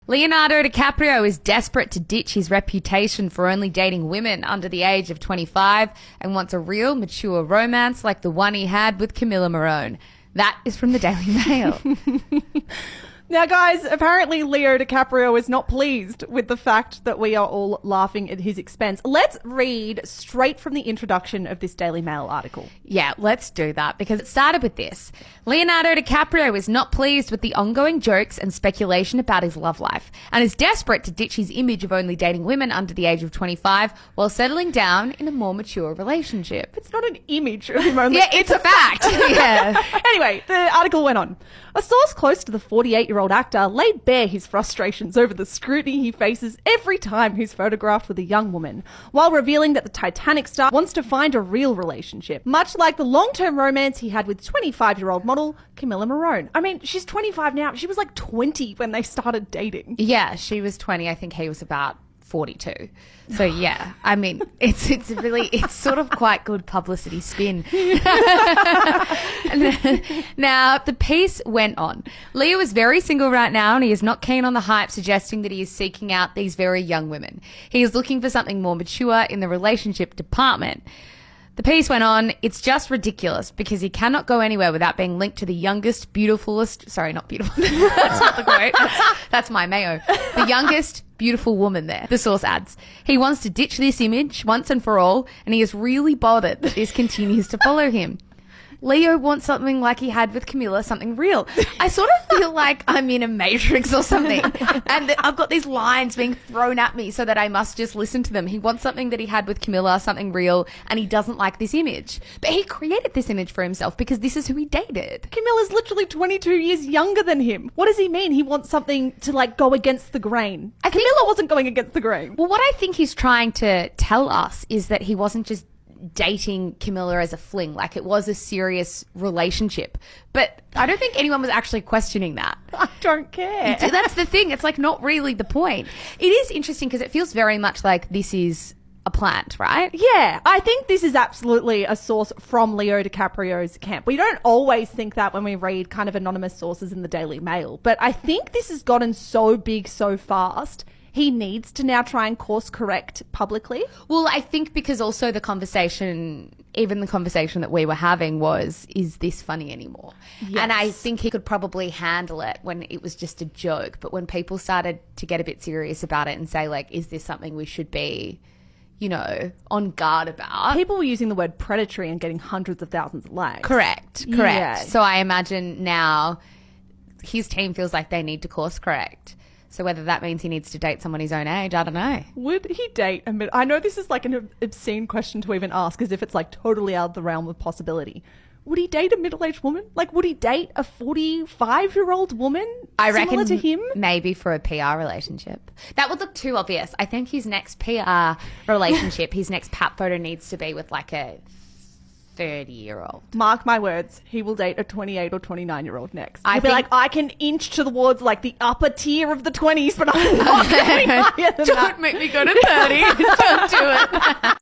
Leonardo DiCaprio is desperate to ditch his reputation for only dating women under the age of 25 and wants a real, mature romance like the one he had with Camilla Morrone. That is from the Daily Mail. Now, guys, apparently Leo DiCaprio is not pleased with the fact that we are all laughing at his expense. Let's read straight from the introduction of this Daily Mail article. Yeah, let's do that because it started with this. Leonardo DiCaprio is not pleased with the ongoing jokes and speculation about his love life and is desperate to ditch his image of only dating women under the age of 25 while settling down in a more mature relationship. It's not an image of him only. Yeah, it's a fact. Yeah. Anyway, the article went on. A source close to the 48-year-old actor laid bare his frustrations over the scrutiny he faces every time he's photographed with a young woman, while revealing that the Titanic star wants to find a real relationship, much like the long-term romance he had with 25-year-old model Camilla Morrone. I mean, she's 25 now. She was like 20 when they started dating. Yeah, she was 20. I think he was about 42. So yeah, I mean, it's sort of quite good publicity spin. Now, the piece went on. Leo is very single right now and he is not keen on the hype suggesting that he is seeking out these very young women. He is looking for something more mature in the relationship department. The piece went on, it's just ridiculous because he cannot go anywhere without being linked to the youngest, beautifulest, sorry, not beautiful. That's not the quote. That's my Mayo. The youngest, beautiful woman there. The source adds, he wants to ditch this image once and for all, and he is really bothered that this continues to follow him. Leo wants something like he had with Camilla, something real. I sort of feel like I'm in a Matrix or something. And I've got these lines being thrown at me so that I must just listen to them. He wants something that he had with Camilla, something real, and he doesn't like this image. But he created this image for himself because this is who he dated. Camilla's literally 22 years younger than him. What does he mean? He wants something to like go against the grain. Camilla wasn't going against the grain. Well, what I think he's trying to tell us is that he wasn't just dating Camilla as a fling, like it was a serious relationship. But I don't think anyone was actually questioning that. I don't care. That's the thing. It's like not really the point. It is interesting because it feels very much like this is a plant, right? Yeah, I think this is absolutely a source from Leo DiCaprio's camp. We don't always think that when we read kind of anonymous sources in the Daily Mail, but I think this has gotten so big so fast. He needs to now try and course correct publicly. Well, I think because also the conversation, even the conversation that we were having was, is this funny anymore? Yes. And I think he could probably handle it when it was just a joke. But when people started to get a bit serious about it and say, like, is this something we should be, you know, on guard about? People were using the word predatory and getting hundreds of thousands of likes. Correct. Yeah. So I imagine now his team feels like they need to course correct. So whether that means he needs to date someone his own age, I don't know. Would he date I know this is like an obscene question to even ask, as if it's like totally out of the realm of possibility. Would he date a middle-aged woman? Like, would he date a 45-year-old woman? I reckon to him? Maybe for a PR relationship. That would look too obvious. I think his next PR relationship, his next pap photo needs to be with like a 30-year-old. Mark my words, he will date a 28 or 29-year-old next. He'll be like, I can inch towards like the upper tier of the 20s, but I'm not going higher than that. Don't make me go to 30. Don't do it.